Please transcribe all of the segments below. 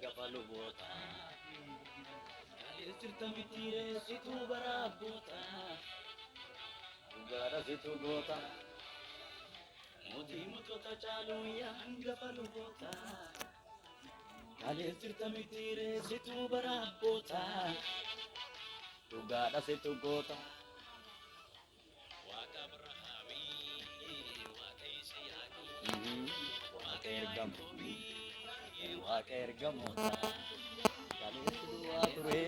hangafa luboota. Kaleessirta mitiire situ baraabboota. Dhugaadha situ goota. Mootii mootota caaluu yaa hangafa luboota. Kaleessirta mitiire situ baraabboota. Dhugaadha situ goota. Waaqa Abrahaamii, Waaqa Yisihaaqii, Waaqa ergamoota, Waaqa ergamoota. Kaleessi duwwaa ture.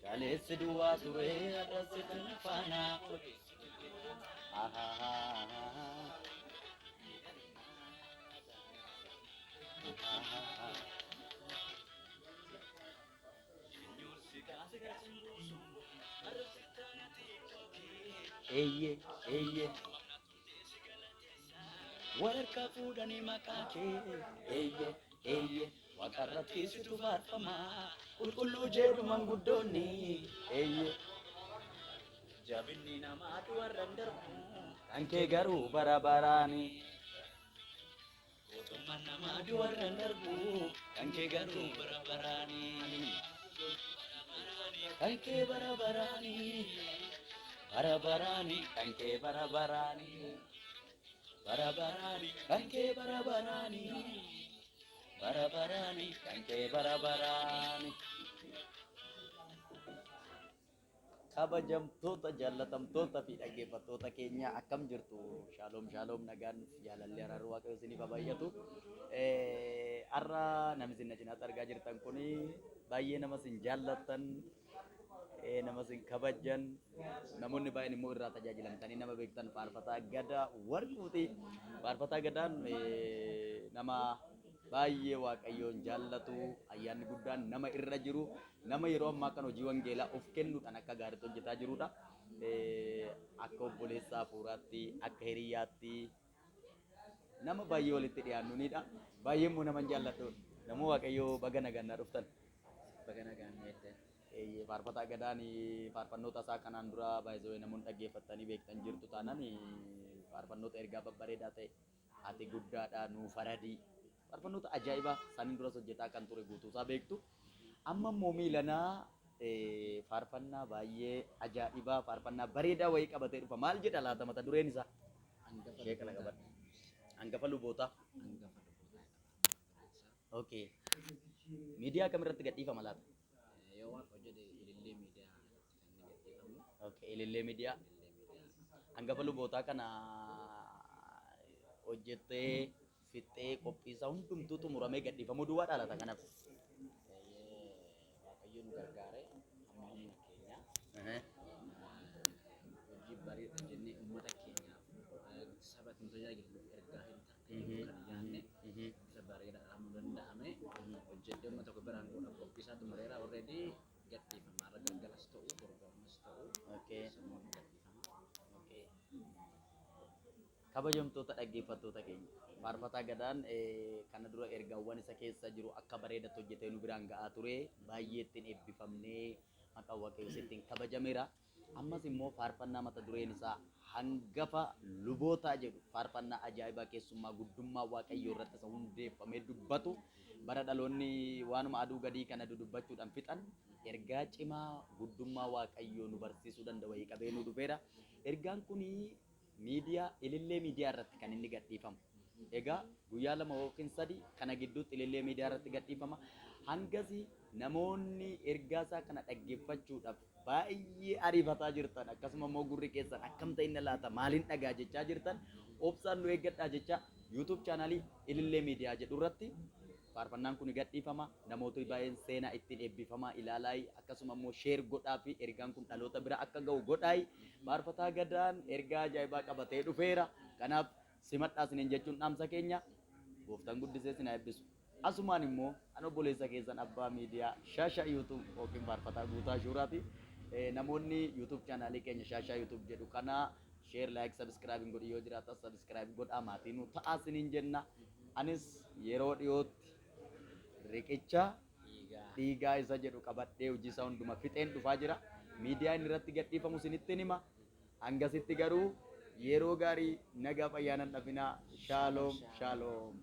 Kaleessi duwwaa ture arrasi kan faana. Eyye, eyye. Warqa fuudhanii maqaa kee. Eyye, eyye. Waaqarratti situ faarfamaa. Qulqulluu jedhu manguddoonni. Eyye. Jabinni namaa du'arran darbu. Kan kee garuu bara baraani. Mootummaan namaa du'arran darbu. Kan kee garuu bara baraani. Kan kee bara baraani. Bara baraani. Kan kee bara baraani. Bara baraani. Kan kee bara baraani. Bara baraani. Kan kee bara baraani. Kabajamtoota jaallatamtoota fi dhaggeeffattoota keenya akkam jirtu? Shaaloom shaaloom nagaan jaalalli araaruu waaqayyo isiniif haa baay'atu. Har'a namni isin cinaatti argaa jirtan kuni baay'ee nama isin jaallattan, nama isin kabajan, namoonni baay'een immoo irraa tajaajilamtanii nama beektan faarfataa Gadaa Warquuti. Faarfataa Gadaan nama baay'ee waaqayyoon jaallatu, ayyaanni guddaan nama irra jiru, nama yeroo ammaa kan hojii wangeelaa of kennuudhaan akka gaariitti hojjetaa jirudha. Akka obboleessa hafuuraatti, akka hiriyaatti nama baay'ee walitti dhiyaannunidha. Baay'ee immoo nama jaalladhu. Nama waaqayyoo baga nagannaa dhuftan. Baga nagaan meette. Faarfataa Gadaan faarfannoota isaa kanaan dura baay'ee namoonni dhaggeeffatanii beektan jirtu taanaan faarfannoota ergaa babbareedaa ta'e ati guddaadha nuu faradii. Faarfannoota ajaa'ibaa saniin duras hojjetaa kan ture guutuusaa beektu. Amma immoo miilanaa faarfannaa baay'ee ajaa'ibaa, faarfannaa bareedaa wayii qabatee dhufa. Maal jedha laata mata dureen isaa? Ishee kana qabadha. Hangafa lubootaa. Okay. Miidiyaa kamirratti gadhiifama laata? Yoo waaqa hojjete ilillee miidiyaa kan gadhiifamu. Okay, ilillee miidiyaa. Hangafa lubootaa kana hojjettee fixee qophiisaa hundumtuu xumuramee gadhiifamuu duwwaa laata kanaaf. Waaqayyo nu gargaare amma humna keenya hojii bareedaa jennee uummata keenyaaf saba nu tajaajiluuf ergaa hin taane kan yaadne bifa bareedaadhaan nu danda'ame hojjedhee uummata tokko biraan godha qophiisaa xumureera already gadhiifama irra galgalas ta'u gurguramas ta'u sammuun gadhiifama. Kabajamtoota dhaggeeffattoota keenya. Faarfataa Gadaan kana dura ergaawwan isa keessa jiru akka bareedatti hojjetee nu biraan ga'aa ture. Baay'ee ittiin eebbifamnee maqaan waaqayyoos ittiin kabajameera. Ammas immoo faarfannaa mata dureen isaa hangafa lubootaa jedhu faarfannaa ajaa'ibaa keessummaa guddummaa waaqayyoo irratti isa hundeeffamee dubbatu. Bara dhaloonni waanuma aduu gadii kana dudubbachuudhaan fixan ergaa cimaa guddummaa waaqayyoo nu barsiisuu danda'u wayii qabee nu dhufeera. Ergaan kuni miidiyaa ilillee miidiyaa irratti kan inni gadhiifamu. Egaa guyyaa lama yookiin sadi kana gidduutti ilillee miidiyaa irratti gadhiifama. Hangasi namoonni ergaa isaa kana dhaggeeffachuudhaaf baay'ee ariifataa jirtan akkasuma immoo gurri keessan akkam ta'e inni laata maaliin dhagaa jechaa jirtan obsaan nu eeggadhaa jecha YouTube chaanaalii ilillee miidiyaa jedhu irratti faarfannaan kun gadhiifama. Namoota baay'een seenaa ittiin eebbifamaa ilaalaa akkasuma immoo sheer godhaa fi ergaan kun dhaloota bira akka ga'u godhaa. Faarfataa Gadaan ergaa ajaa'ibaa qabatee dhufeera. Kanaaf simadhaa isiniin jechuun dhaamsa keenya gooftaan guddisee isin haa eebbisu. Asumaan immoo an obboleessa keessan abbaa miidiyaa Shaashaa YouTube yookiin faarfataa Guutaa Shuuraati. Namoonni YouTube chaanaalii keenya Shaashaa YouTube jedhu kana share like subscribe godhi yoo jiraata subscribe godhaa maatii nu ta'aa isiniin jenna. Anis yeroo dhiyootti riqicha dhiigaa isa jedhu qabadhee hojii isaa hunduma fixeen dhufaa jira. Miidiyaa inni irratti gadhiifamu isinitti hima. Hangasitti garuu yeroo gaarii nagaa fayyaanan dhabinaa shaaloom shaaloom.